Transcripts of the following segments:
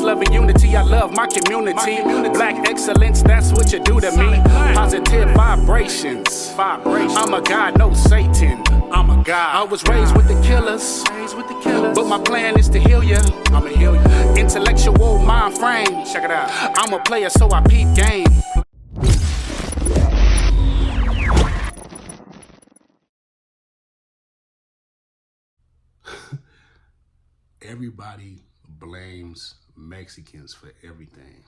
love, and unity. I love my community. Black excellence, that's what you do to me. Positive vibrations. I'm a god, no Satan. I'm a god. I was raised with the killers, but my plan is to heal ya. I'ma heal you. Intellectual mind frame. Check it out. I'm a player, so I peep game. Everybody blames Mexicans for everything.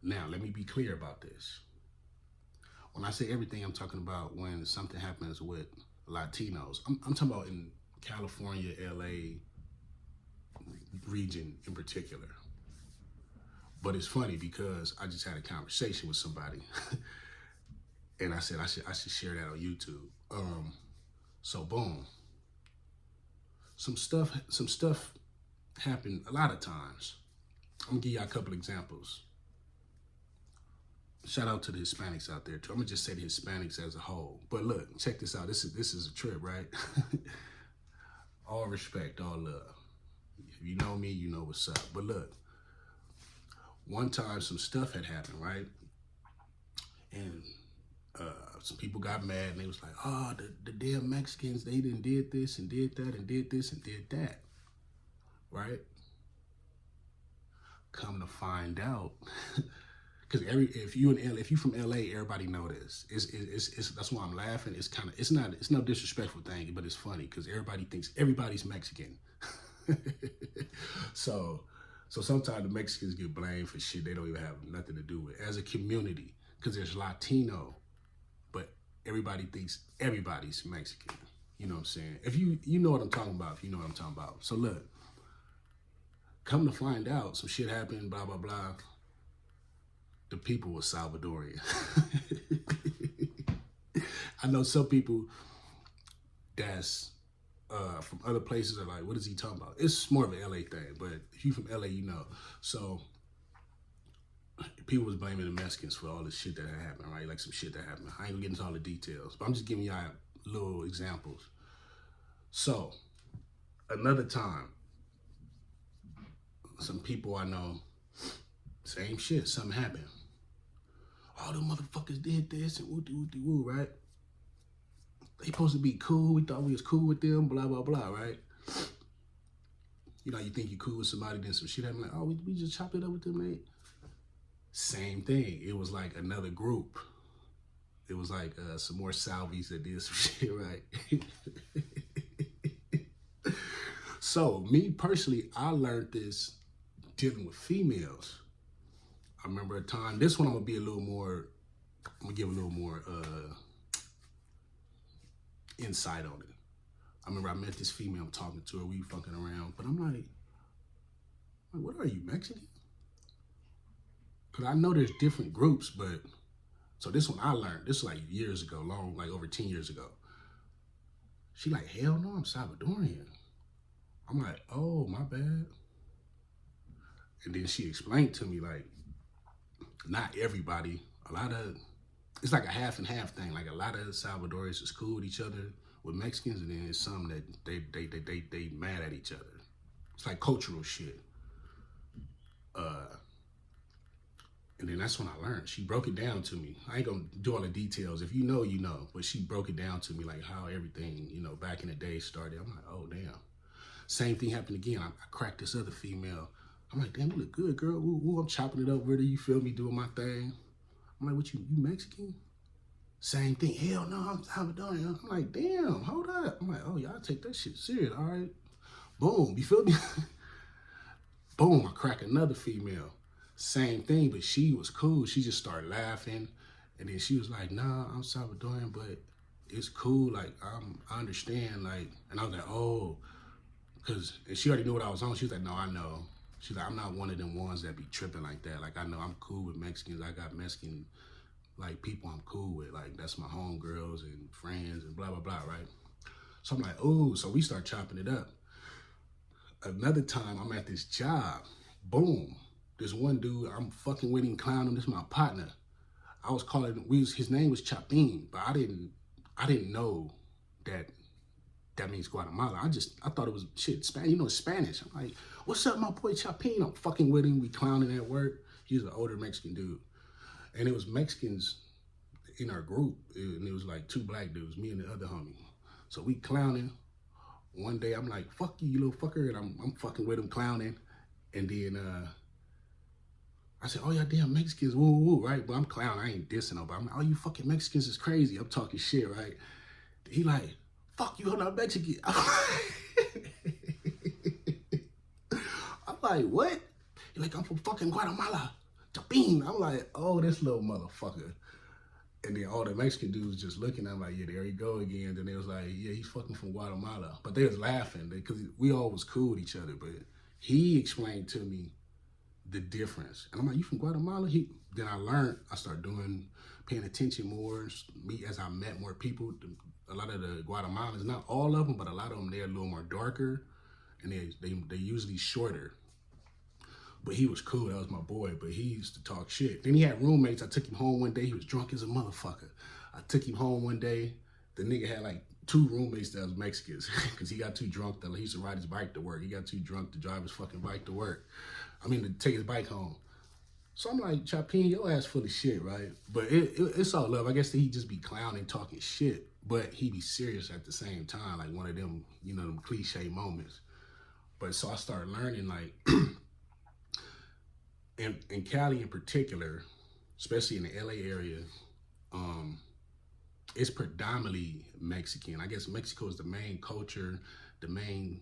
Now, let me be clear about this. When I say everything, I'm talking about when something happens with Latinos. I'm talking about in California, LA region in particular. But it's funny because I just had a conversation with somebody and I said I should share that on YouTube. So boom. Some stuff happened a lot of times. I'm gonna give you a couple examples. Shout out to the Hispanics out there too. I'm gonna just say the Hispanics as a whole. But look, check this out. This is a trip, right? All respect, all love. If you know me, you know what's up. But look, one time some stuff had happened, right? And some people got mad and they was like, oh, the damn Mexicans, they done did this and did that and did this and did that, right? Come to find out, because if you from LA, everybody know this. It's that's why I'm laughing. It's no disrespectful thing, but it's funny because everybody thinks everybody's Mexican. So sometimes the Mexicans get blamed for shit they don't even have nothing to do with as a community, because there's Latino, but everybody thinks everybody's Mexican. You know what I'm saying? If you know what I'm talking about, if you know what I'm talking about. So look, come to find out, some shit happened, blah, blah, blah. The people were Salvadorian. I know some people that's from other places are like, what is he talking about? It's more of an LA thing, but if you from LA, you know. So people was blaming the Mexicans for all this shit that had happened, right? Like some shit that happened. I ain't gonna get into all the details, but I'm just giving y'all little examples. So another time, some people I know, same shit, something happened. All them motherfuckers did this and woo-de-woo-de-woo, right? They supposed to be cool. We thought we was cool with them, blah, blah, blah, right? You know, you think you cool with somebody, then some shit happened, like, oh, we just chopped it up with them, mate. Same thing. It was like another group. It was like some more Salvies that did some shit, right? So, me personally, I learned this dealing with females. I remember a time, this one I'm gonna give a little more insight on it. I remember I met this female, I'm talking to her, we fucking around, but I'm like, what are you, Mexican? Cause I know there's different groups, but, so this one I learned, this was like years ago, like over 10 years ago. She like, hell no, I'm Salvadorian. I'm like, oh, my bad. And then she explained to me like, not everybody, it's like a half and half thing. Like a lot of Salvadorians is cool with each other, with Mexicans, and then there's some that they mad at each other. It's like cultural shit. And then that's when I learned. She broke it down to me. I ain't gonna do all the details. If you know, you know. But she broke it down to me like how everything, you know, back in the day started. I'm like, oh damn. Same thing happened again. I cracked this other female. I'm like, damn, you look good, girl. Ooh, I'm chopping it up with her. You feel me, doing my thing. I'm like, what you Mexican? Same thing. Hell no, I'm Salvadorian. I'm like, damn, hold up. I'm like, oh, y'all take that shit serious, all right? Boom, you feel me? Boom, I crack another female. Same thing, but she was cool. She just started laughing. And then she was like, nah, I'm Salvadorian, but it's cool. Like, I understand. Like, and I was like, oh, because she already knew what I was on. She was like, no, I know. She's like, I'm not one of them ones that be tripping like that. Like, I know I'm cool with Mexicans. I got Mexican, like, people I'm cool with. Like, that's my homegirls and friends and blah, blah, blah, right? So I'm like, oh, so we start chopping it up. Another time, I'm at this job. Boom. This one dude, I'm fucking with him, clowning. This is my partner. I was calling, his name was Chapin, but I didn't know that that means Guatemala. I thought it was shit, Spanish. You know, Spanish. I'm like, what's up, my boy Chapin? I'm fucking with him. We clowning at work. He's an older Mexican dude. And it was Mexicans in our group. And it was like 2 black dudes, me and the other homie. So we clowning. One day I'm like, fuck you, you little fucker. And I'm fucking with him clowning. And then I said, oh, yeah, damn Mexicans, woo, woo, woo, right? But I'm clowning. I ain't dissing nobody. I'm like, oh, you fucking Mexicans is crazy. I'm talking shit, right? He like, fuck you, I'm not Mexican. I'm like, what? He like, I'm from fucking Guatemala. Chapin. I'm like, oh, this little motherfucker. And then all the Mexican dudes just looking at him like, yeah, there you go again. Then they was like, yeah, he's fucking from Guatemala. But they was laughing because we all was cool with each other. But he explained to me the difference. And I'm like, you from Guatemala? Then I started paying attention more. Me, as I met more people, a lot of the Guatemalans, not all of them, but a lot of them, they're a little more darker. And they usually shorter. But he was cool, that was my boy, but he used to talk shit. Then he had roommates. I took him home one day, he was drunk as a motherfucker. I took him home one day, the nigga had like 2 roommates that was Mexicans, because he got too drunk, he used to ride his bike to work. He got too drunk to drive his fucking bike to work. I mean, to take his bike home. So I'm like, Chapin, your ass full of shit, right? But it's all love. I guess that he just be clowning, talking shit, but he be serious at the same time, like one of them, you know, them cliche moments. But so I started learning, like, in Cali in particular, especially in the LA area, it's predominantly Mexican. I guess Mexico is the main culture, the main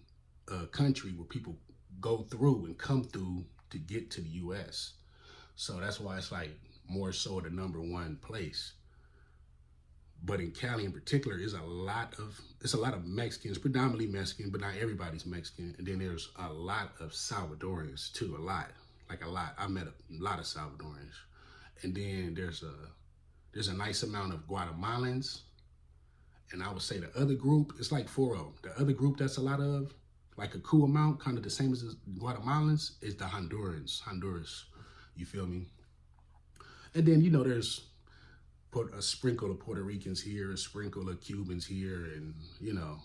country where people go through and come through to get to the US. So that's why it's like more so the #1 place. But in Cali in particular, it's a lot of Mexicans, predominantly Mexican, but not everybody's Mexican. And then there's a lot of Salvadorans too, a lot. I met a lot of Salvadorans. And then there's a nice amount of Guatemalans. And I would say the other group, it's like 4 of them. The other group that's a lot of, like a cool amount, kind of the same as the Guatemalans, is the Honduras. You feel me? And then, you know, there's a sprinkle of Puerto Ricans here, a sprinkle of Cubans here, and, you know,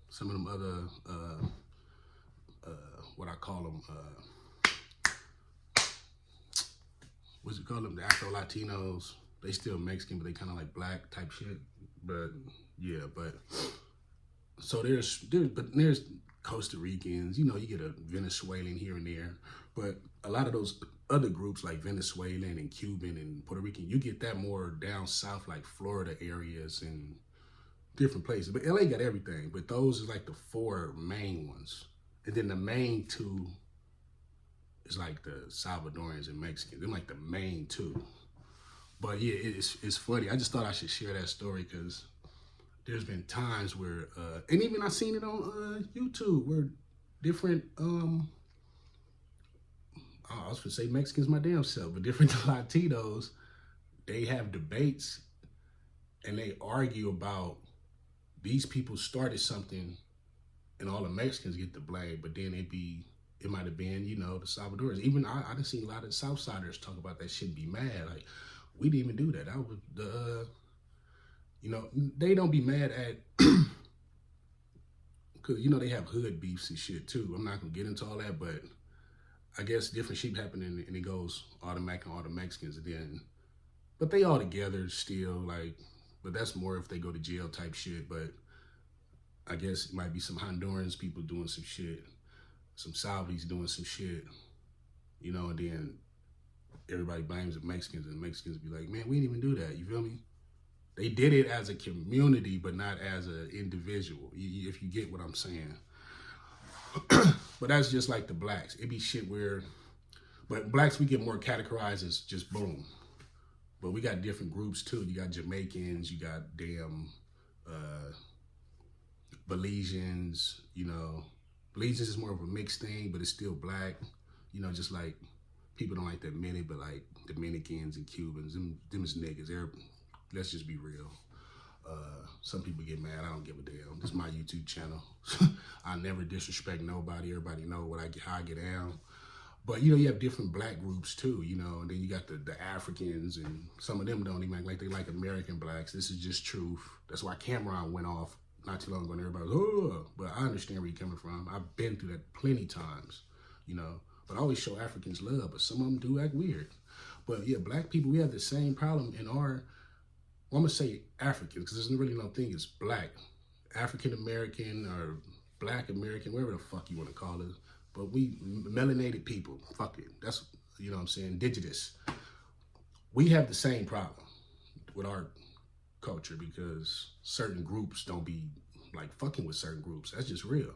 some of them other, what I call them, what's it called them? The Afro-Latinos. They still Mexican, but they kind of like black type shit. But yeah, so there's Costa Ricans, you know, you get a Venezuelan here and there, but a lot of those other groups like Venezuelan and Cuban and Puerto Rican, you get that more down south, like Florida areas and different places. But LA got everything, but those are like the 4 main ones. And then the main 2 is like the Salvadorans and Mexicans. They're like the main 2. But yeah, it's funny. I just thought I should share that story because there's been times where, and even I seen it on YouTube where different, I was gonna say Mexicans my damn self, but different Latinos, they have debates and they argue about these people started something and all the Mexicans get the blame, but then it might have been, you know, the Salvadorans. Even I done seen a lot of Southsiders talk about that shit and be mad. Like, we didn't even do that. That was the, you know, they don't be mad at, because, you know, they have hood beefs and shit too. I'm not going to get into all that, but I guess different shit happening and it goes automatic on all the Mexicans. And then, but they all together still, like, but that's more if they go to jail type shit. But I guess it might be some Hondurans people doing some shit, some Salvies doing some shit, you know, and then everybody blames the Mexicans and the Mexicans be like, man, we didn't even do that, you feel me? They did it as a community, but not as an individual, if you get what I'm saying. But that's just like the blacks. It be shit where, but blacks, we get more categorized as just boom. But we got different groups too. You got Jamaicans, you got damn Belizeans, you know. Belizeans is more of a mixed thing, but it's still black. You know, just like people don't like that many, but like Dominicans and Cubans, them is niggas. Let's just be real. Some people get mad. I don't give a damn. This is my YouTube channel. I never disrespect nobody. Everybody know how I get down. But, you know, you have different black groups too, you know, and then you got the Africans, and some of them don't even act like they like American blacks. This is just truth. That's why Cameron went off not too long ago, and everybody was, oh, but I understand where you're coming from. I've been through that plenty times, you know. But I always show Africans love, but some of them do act weird. But yeah, black people, we have the same problem in our, well, I'm gonna say Africans, because there's really no thing as black. African American or Black American, whatever the fuck you want to call it. But we melanated people, fuck it. That's, you know what I'm saying, indigenous. We have the same problem with our culture because certain groups don't be like fucking with certain groups. That's just real,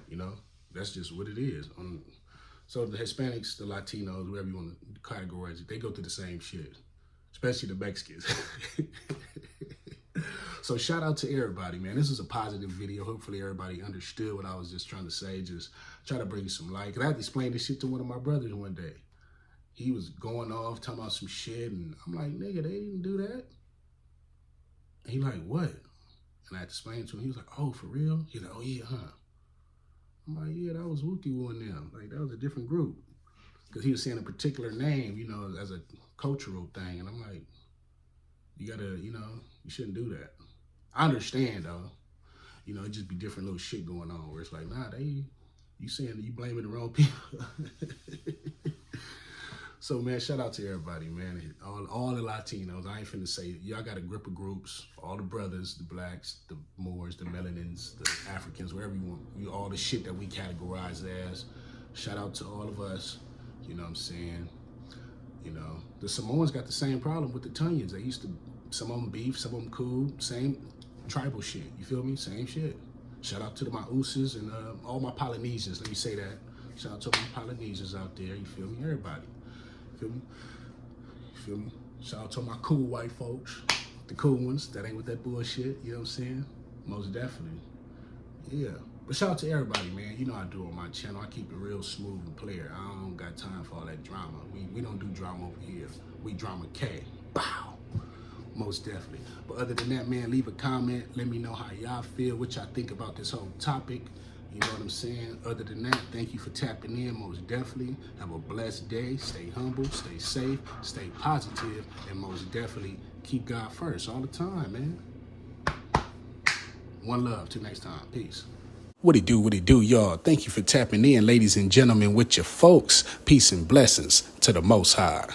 you know? That's just what it is. So the Hispanics, the Latinos, whoever you want to categorize it, they go through the same shit, especially the Mexicans. So shout out to everybody, man. This is a positive video. Hopefully everybody understood what I was just trying to say. Just try to bring some light. Because I had to explain this shit to one of my brothers one day. He was going off, talking about some shit, and I'm like, nigga, they didn't do that. And he like, what? And I had to explain to him. He was like, oh, for real? He's like, oh, yeah, huh? I'm like, yeah, that was Wookie Woo and them. Like, that was a different group. Because he was saying a particular name, you know, as a cultural thing. And I'm like, you gotta, you know, you shouldn't do that. I understand, though. You know, it just be different little shit going on where it's like, nah, you saying that you blaming the wrong people. So, man, shout out to everybody, man. All the Latinos. I ain't finna say, y'all got a grip of groups. All the brothers, the blacks, the Moors, the Melanins, the Africans, wherever you want. All the shit that we categorize as. Shout out to all of us. You know what I'm saying? You know, the Samoans got the same problem with the Tonyans. They used to, some of them beef, some of them cool. Same tribal shit. You feel me? Same shit. Shout out to my Usas and all my Polynesians. Let me say that. Shout out to my Polynesians out there. You feel me? Everybody. Feel me? You feel me? Shout out to my cool white folks, the cool ones that ain't with that bullshit, you know what I'm saying? Most definitely. Yeah. But shout out to everybody, man. You know I do on my channel. I keep it real smooth and clear. I don't got time for all that drama. We don't do drama over here. We drama K. Bow. Most definitely. But other than that, man, leave a comment. Let me know how y'all feel, what y'all think about this whole topic. You know what I'm saying? Other than that, thank you for tapping in, most definitely. Have a blessed day. Stay humble, stay safe, stay positive, and most definitely keep God first all the time, man. One love. Till next time. Peace. What it do, y'all? Thank you for tapping in, ladies and gentlemen, with your folks. Peace and blessings to the Most High.